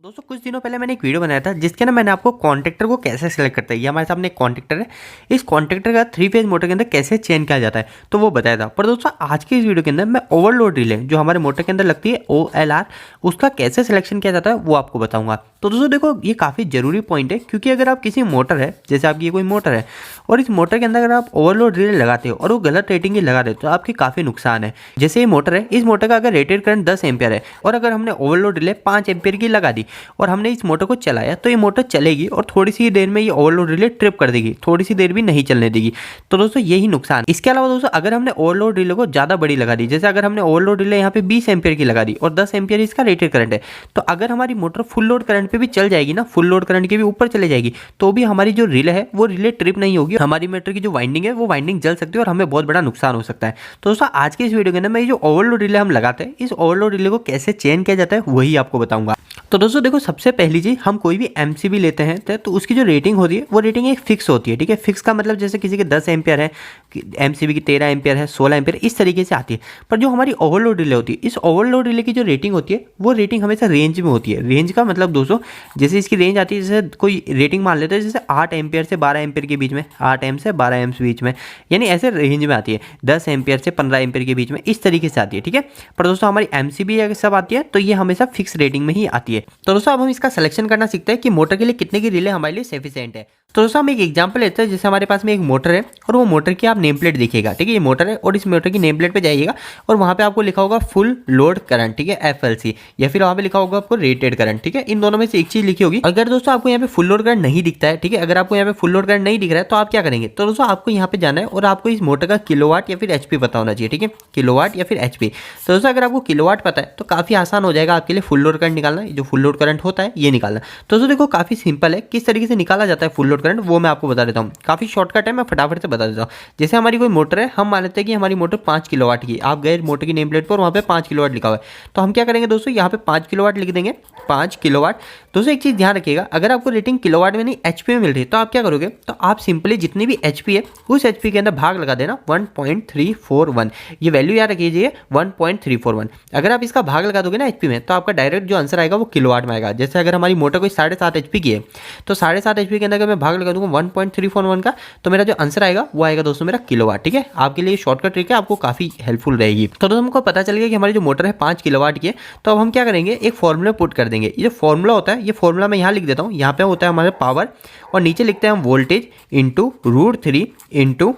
दोस्तों कुछ दिनों पहले मैंने एक वीडियो बनाया था जिसके ना मैंने आपको कॉन्ट्रैक्टर को कैसे सेलेक्ट करता है। ये हमारे सामने एक कॉन्ट्रैक्टर है, इस कॉन्ट्रैक्टर का 3 फेज मोटर के अंदर कैसे चेंज किया जाता है तो वो बताया था। पर दोस्तों आज के इस वीडियो के अंदर मैं ओवरलोड रिले जो हमारे मोटर के अंदर लगती है OLR, उसका कैसे सिलेक्शन किया जाता है वो आपको बताऊंगा। तो दोस्तों देखो ये काफ़ी ज़रूरी पॉइंट है, क्योंकि अगर आप किसी मोटर है, जैसे आपकी ये कोई मोटर है और इस मोटर के अंदर अगर आप ओवरलोड रिले लगाते हो और वो गलत रेटिंग की लगा देते हो तो आपके काफ़ी नुकसान है। जैसे ये मोटर है, इस मोटर का अगर रेटेड करंट 10 एम्पियर है और अगर हमने ओवरलोड रिले 5 एम्पियर की लगा दी और हमने इस मोटर को चलाया तो ये मोटर चलेगी और थोड़ी सी देर में ये ओवरलोड रिले ट्रिप कर देगी, थोड़ी सी देर भी नहीं चलने देगी। तो दोस्तों यही नुकसान। इसके अलावा दोस्तों अगर हमने ओवरलोड रिले को ज़्यादा बड़ी लगा दी, जैसे अगर हमने ओवरलोड रिले यहाँ पे 20 एम्पियर की लगा दी और 10 एम्पियर इसका रेटेड करंट है, तो अगर हमारी मोटर फुल लोड करंट पे भी चल जाएगी ना, फुल लोड करंट के भी ऊपर चले जाएगी, तो भी हमारी जो रिले है वो रिले ट्रिप नहीं होगी, हमारी मोटर की जो वाइंडिंग है वो वाइंडिंग जल सकती है और हमें बहुत बड़ा नुकसान हो सकता है। तो दोस्तों आज के इस वीडियो के अंदर मैं ये जो ओवरलोड रिले हम लगाते हैं, इस ओवरलोड रिले को कैसे चेंज किया जाता है वही आपको बताऊंगा। तो दोस्तों देखो सबसे पहली चीज, हम कोई भी MCB लेते हैं तो उसकी जो रेटिंग होती है वो रेटिंग एक फिक्स होती है। ठीक है, फिक्स का मतलब जैसे किसी के 10 एम्पियर है, MCB की 13 एम्पियर है, 16 एम्पियर, इस तरीके से आती है। पर जो हमारी ओवरलोड रिले होती है, इस ओवरलोड रिले की जो रेटिंग होती है वो रेटिंग हमेशा रेंज में होती है। रेंज का मतलब दोस्तों जैसे इसकी रेंज आती है, जैसे कोई रेटिंग मान लेते हैं जैसे 8 एम्पियर से 12 एम्पियर के बीच में, 8 एम से 12 एम के बीच में, यानी ऐसे रेंज में आती है। 10 एम्पियर से 15 एम्पियर के बीच में, इस तरीके से आती है। ठीक है, पर दोस्तों हमारी MCB अगर सब आती है तो ये हमेशा फिक्स रेटिंग में ही आती है। तो दोस्तों अब हम इसका सिलेक्शन करना सीखते हैं कि मोटर के लिए कितने की रिले हमारे लिए सफिशिएंट है। तो दोस्तों हम एक एग्जांपल लेते हैं, जैसे हमारे पास में एक मोटर है और वो मोटर की आप नेम प्लेट देखिएगा। ठीक है, ये मोटर है और इस मोटर की नेम प्लेट पे जाइएगा और वहाँ पे आपको लिखा होगा फुल लोड करंट, ठीक है, FLC, या फिर वहाँ पे लिखा होगा आपको रेटेड करंट। ठीक है, इन दोनों में से एक चीज लिखी होगी। अगर दोस्तों आपको यहाँ पे फुल लोड करंट नहीं दिखता है, ठीक है, अगर आपको यहाँ पे फुल लोड करंट नहीं दिख रहा है तो आप क्या करेंगे, तो दोस्तों आपको यहाँ पे जाना है और आपको इस मोटर का किलोवाट या फिर HP पता होना चाहिए। ठीक है, किलोवाट या फिर HP। तो दोस्तों अगर आपको किलोवाट पता है तो काफी आसान हो जाएगा आपके लिए फुल लोड करंट निकालना, जो फुल लोड करंट होता है ये निकालना। तो दोस्तों देखो काफी सिंपल है, किस तरीके से निकाला जाता है फुल लोड करंट वो मैं आपको बता देता हूँ। काफी शॉर्टकट है, मैं फटाफट से बता देता हूँ। जैसे हमारी कोई मोटर है, हम मान लेते हैं कि हमारी मोटर 5 किलोवाट की, आप गए मोटर की नेम प्लेट पर, वहाँ पे 5 किलोवाट लिखा हुआ है, तो हम क्या करेंगे दोस्तों यहाँ पे 5 किलोवाट लिख देंगे, 5 किलोवाट। दोस्तों एक चीज ध्यान रखिएगा, अगर आपको रेटिंग किलोवाट में नहीं HP में मिल रही है तो आप क्या करोगे, तो आप सिंपली जितनी भी HP है उस HP के अंदर भाग लगा देना 1.341, ये वैल्यू याद रखिए 1.341। अगर आप इसका भाग लगा दोगे ना HP में तो आपका डायरेक्ट जो आंसर आएगा वो किलोवाट में आएगा। जैसे अगर हमारी मोटर कोई 7.5 HP की है तो 7.5 HP के अंदर अगर मैं भाग लगा दूंगा 1.341 का, तो मेरा जो आंसर आएगा वो आएगा दोस्तों मेरा किलोवाट। ठीक है, आपके लिए शॉर्टकट ट्रिक है, आपको काफी हेल्पफुल रहेगी। तो दोस्तों हमको पता चल गया कि हमारी जो मोटर है 5 किलोवाट की है, तो अब हम क्या करेंगे, एक फॉर्मूला पुट कर देंगे। ये जो फॉर्मूला होता है, ये फॉर्मूला मैं यहाँ लिख देता हूँ। यहाँ पे होता है हमारे पावर और नीचे लिखते हैं हम voltage into √3 into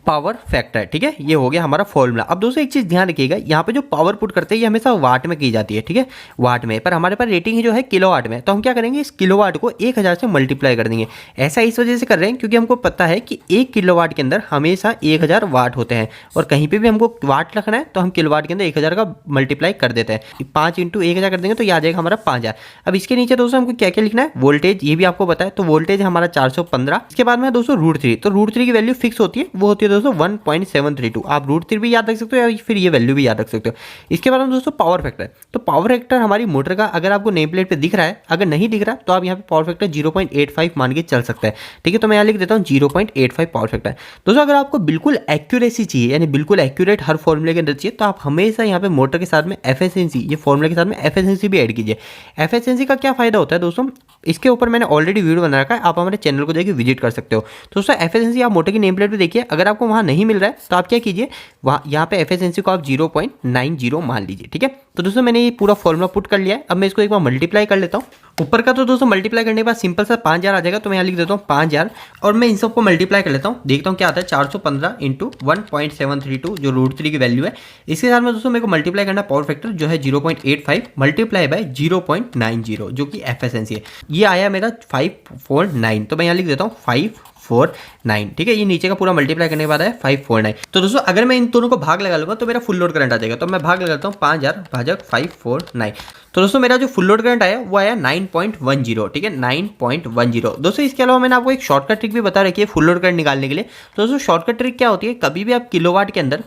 power factor. ठीक है, ये हो गया हमारा फॉर्मूला। अब दोस्तों एक चीज ध्यान रखिएगा, यहाँ पे जो पावर पुट करते हैं ये हमेशा वाट में की जाती है। ठीक है, वाट में, पर हमारे पास रेटिंग जो है किलोवाट में, तो हम क्या करेंगे, इस किलोवाट को 1000 से मल्टीप्लाई कर देंगे। ऐसा इस वजह से कर रहे हैं क्योंकि हमको पता है कि 1 किलोवाट के अंदर हमेशा 1000 वाट होते हैं और कहीं पर भी हमको वाट रखना है तो हम किलोवाट के अंदर 1000 का मल्टीप्लाई कर देते हैं। 5 × 1000 कर देंगे तो ये आ जाएगा हमारा 5000। अब इसके नीचे दोस्तों हमको क्या क्या लिखना है, वोल्टेज, ये भी आपको पता है, तो वोल्टेज हमारा 415। इसके बाद में दोस्तों √3, तो √3 की वैल्यू फिक्स होती है, वो होती है दोस्तों 1.732। आप √3 भी याद रख सकते हो या फिर ये वैल्यू भी याद रख सकते हो। इसके बाद में दोस्तों पावर फैक्टर, तो पावर फैक्टर हमारी मोटर का अगर आपको नेम प्लेट पे दिख रहा है, अगर नहीं दिख रहा तो आप यहाँ पे पावर फैक्टर 0.85 मान के चल सकता है। ठीक है, तो मैं यहाँ लिख देता हूँ 0.85 पावर फैक्टर। दोस्तों अगर आपको बिल्कुल एक्यूरेसी चाहिए, यानी बिल्कुल एक्यूरेट हर फॉर्मूले के अंदर चाहिए, तो आप हमेशा यहाँ पे मोटर के साथ में एफिशिएंसी, ये फॉर्मूले के साथ में एफिशिएंसी भी ऐड कीजिए। एफिशिएंसी का क्या फायदा होता है दोस्तों, इसके ऊपर मैंने ऑलरेडी वीडियो बना रखा है, आप हमारे चैनल को देखिए विजिट कर सकते हो। तो दोस्तों एफिशिएंसी आप मोटर की नेम प्लेट पे देखिए, अगर आपको वहाँ नहीं मिल रहा है तो आप क्या कीजिए, वहाँ यहाँ पे एफिशिएंसी को आप 0.90 मान लीजिए। ठीक है, तो दोस्तों मैंने ये पूरा फॉर्मूला पुट कर लिया है। अब मैं इसको एक बार मल्टीप्लाई कर लेता हूँ। ऊपर का तो दोस्तों मल्टीप्लाई करने के बाद सिंपल सा 5000 आ जाएगा, तो मैं यहाँ लिख देता हूँ 5000 और मैं इन सबको मल्टीप्लाई कर लेता हूँ, देखता हूँ क्या आता है। 415 × 1.732 जो √3 की वैल्यू है, इसके साथ में दोस्तों मेरे को मल्टीप्लाई करना पावर फैक्टर जो है 0.85 मल्टीप्लाई बाय 0.90 जो कि एफिशिएंसी है। ये आया मेरा 549, तो मैं यहाँ लिख देता हूँ 549। ठीक है, ये नीचे का पूरा मल्टीप्लाई करने के बाद है 549। तो दोस्तों अगर मैं इन दोनों को भाग लगा लूंगा तो मेरा फुल लोड करंट आ जाएगा, तो मैं भाग लगाता हूँ 5000 भाजक 549। तो दोस्तों मेरा जो फुल लोड करंट आया वो आया 9.10। ठीक है, 9.10। दोस्तों इसके अलावा मैंने आपको एक शॉर्टकट ट्रिक भी बता रखी है फुल लोड करंट निकालने के लिए। तो दोस्तों शॉर्टकट ट्रिक क्या होती है, कभी भी आप किलोवाट के अंदर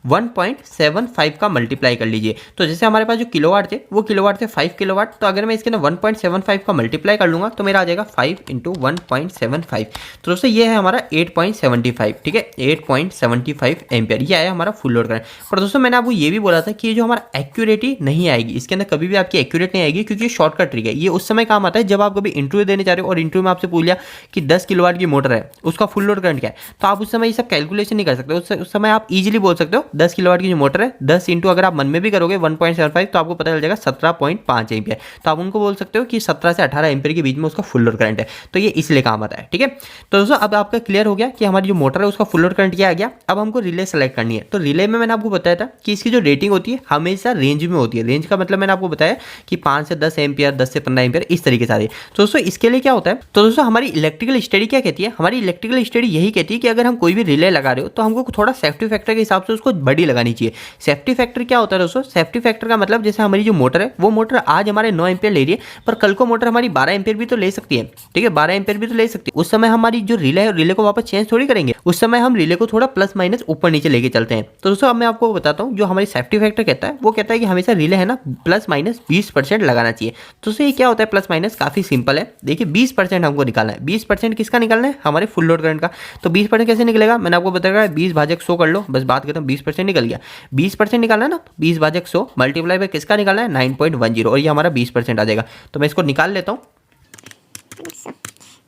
1.75 का मल्टीप्लाई कर लीजिए। तो जैसे हमारे पास जो किलोवाट थे वो किलोवाट थे 5 किलोवाट, तो अगर मैं इसके अंदर 1.75 का मल्टीप्लाई कर लूंगा तो मेरा आ जाएगा 5 × 1.75। तो दोस्तों ये है हमारा 8.75। ठीक है, 8.75 एम्पियर, ये आया हमारा फुल लोड करंट। पर दोस्तों मैंने आपको ये भी बोला था कि ये जो हमारा एक्यूरेटी नहीं आएगी, इसके अंदर कभी भी आपकी एक्यूरेट नहीं आएगी, क्योंकि ये शॉर्टकट ट्रिक है। ये उस समय काम आता है जब आप कभी इंटरव्यू देने जा रहे हो और इंटरव्यू में आपसे पूछ लिया कि 10 किलोवाट की मोटर है, उसका फुल लोड करंट क्या है, तो आप उस समय ये सब कैलकुलेशन नहीं कर सकते। उस समय आप इजीली बोल सकते हो 10 किलोवाट की जो मोटर है 10 इंटू अगर आप मन में भी करोगे 1.75, तो आपको पता चल जाएगा 17.5 एम्पियर। तो आप उनको बोल सकते हो कि 17 से 18 एम्पियर के बीच में उसका फुल लोड करंट है। तो ये इसलिए काम आता है, ठीक है। तो दोस्तों अब आपका क्लियर हो गया कि हमारी जो मोटर है उसका फुल लोड करंट क्या आ गया। अब हमको रिले सेलेक्ट करनी है। तो रिले में मैंने आपको बताया था कि इसकी जो रेटिंग होती है हमेशा रेंज में होती है। रेंज का मतलब मैंने आपको बताया कि 5 से 10 एम्पियर, 10 से 15 एम्पियर, इस तरीके से आती है। तो दोस्तों इसके लिए क्या होता है, तो दोस्तों हमारी इलेक्ट्रिकल स्टडी क्या कहती है, हमारी इलेक्ट्रिकल स्टडी यही कहती है कि अगर हम कोई भी रिले लगा रहे हो तो हमको थोड़ा सेफ्टी फैक्टर के हिसाब से उसको बड़ी लगानी चाहिए। सेफ्टी फैक्टर क्या होता है दोस्तों, सेफ्टी फैक्टर का मतलब जैसे हमारी जो मोटर है वो मोटर आज हमारे 9 एम्पियर ले रही है, पर कल को मोटर हमारी 12 एम्पियर भी तो ले सकती है, ठीक है, 12 एम्पियर भी तो ले सकती है। उस समय हमारी जो रिले है रिले को वापस चेंज थोड़ी करेंगे, उस समय हम रिले को थोड़ा प्लस माइनस ऊपर नीचे लेके चलते हैं। तो दोस्तों अब मैं आपको बताता हूँ जो हमारी सेफ्टी फैक्टर कहता है, वो कहता है कि हमेशा रिले है ना प्लस माइनस 20% लगाना चाहिए। तो दोस्तों ये क्या होता है प्लस माइनस, काफी सिंपल है। देखिए 20% हमको निकालना है। 20% किसका निकालना है, हमारे फुल लोड करंट का। तो 20% कैसे निकलेगा, मैंने आपको बताया 20/100 कर लो, बस बात खत्म। 20% निकल गया। 20% निकालना है ना, 20/100 मल्टीप्लाई बाय किसका निकालना है, 9.10, और ये हमारा 20% आ जाएगा। तो मैं इसको निकाल लेता हूँ,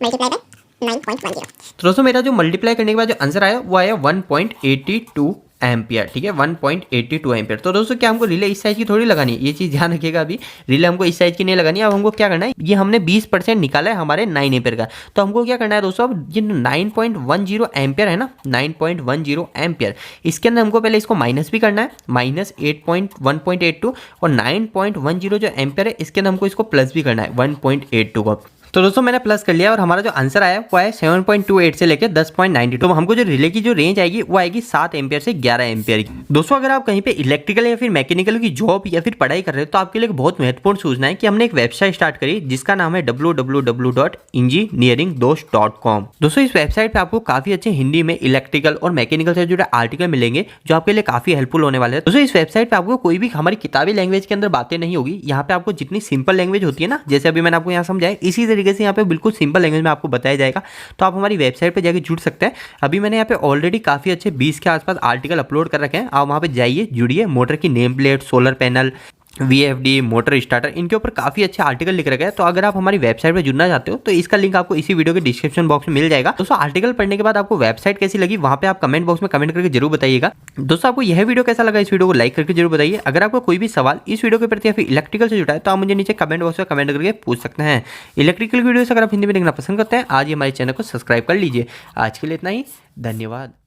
मल्टीप्लाई बाय 9.10। तो दोस्तों मेरा जो मल्टीप्लाई करने के बाद जो आंसर आया वो आया 1.82 एम्पियर, ठीक है, 1.82 एम्पियर। तो दोस्तों क्या हमको रिले इस साइज की थोड़ी लगानी है, ये चीज ध्यान रखिएगा। अभी रिले हमको इस साइज की नहीं लगानी है। अब हमको क्या करना है, ये हमने 20% निकाला है हमारे 9 एम्पियर का, तो हमको क्या करना है दोस्तों, अब ये 9.10 एम्पियर है ना, 9.10 एम्पियर, इसके अंदर हमको पहले इसको माइनस भी करना है, -1.82, और 9.10 जो एम्पियर है इसके अंदर हमको इसको प्लस भी करना है 1.82 को। तो दोस्तों मैंने प्लस कर लिया और हमारा जो आंसर आया वो आया 7.28 से लेकर 10.92। तो हमको जो रिले की जो रेंज आएगी वो आएगी 7 एम्पियर से 11 एम्पियर की। दोस्तों अगर आप कहीं पे इलेक्ट्रिकल या फिर मैकेनिकल की जॉब या फिर पढ़ाई कर रहे हो तो आपके लिए बहुत महत्वपूर्ण सूचना है कि हमने एक वेबसाइट स्टार्ट करी जिसका नाम है www.engineeringdost.com। दोस्तों इस वेबसाइट पे आपको काफी अच्छे हिंदी में इलेक्ट्रिकल और मैकेनिकल से जुड़े आर्टिकल मिलेंगे जो आपके लिए काफी हेल्पफुल होने वाले हैं। दोस्तों इस वेबसाइट पे आपको कोई भी हमारी किताबी लैंग्वेज के अंदर बातें नहीं होगी। यहाँ पे आपको जितनी सिंपल लैंग्वेज होती है ना, जैसे अभी मैंने आपको यहाँ समझाया, इसी तरीके से यहाँ पे बिल्कुल सिंपल लैंग्वेज में आपको बताया जाएगा। तो आप हमारी वेबसाइट पे जाके जुड़ सकते हैं। अभी मैंने यहाँ पे ऑलरेडी काफी अच्छे 20 के आसपास आर्टिकल अपलोड कर रखे हैं। आप वहाँ पे जाइए, जुड़िए। मोटर की name plate, solar panel, VFD, motor starter, इनके ऊपर काफी अच्छे आर्टिकल लिख रखे हैं। तो अगर आप हमारी वेबसाइट पे जुड़ना चाहते हो तो इसका लिंक आपको इसी वीडियो के डिस्क्रिप्शन बॉक्स में मिल जाएगा। दोस्तों आर्टिकल पढ़ने के बाद आपको वेबसाइट कैसी लगी वहाँ पे आप कमेंट बॉक्स में कमेंट करके जरूर बताइएगा। दोस्तों आपको यह वीडियो कैसा लगा, इस वीडियो को लाइक करके जरूर बताइए। अगर आपको कोई भी सवाल इस वीडियो के प्रति या फिर इलेक्ट्रिकल से जुड़ा है तो आप मुझे नीचे कमेंट बॉक्स में कमेंट करके पूछ सकते हैं। इलेक्ट्रिकल वीडियोस अगर आप हिंदी में देखना पसंद करते हैं आज ही हमारे चैनल को सब्सक्राइब कर लीजिए। आज के लिए इतना ही, धन्यवाद।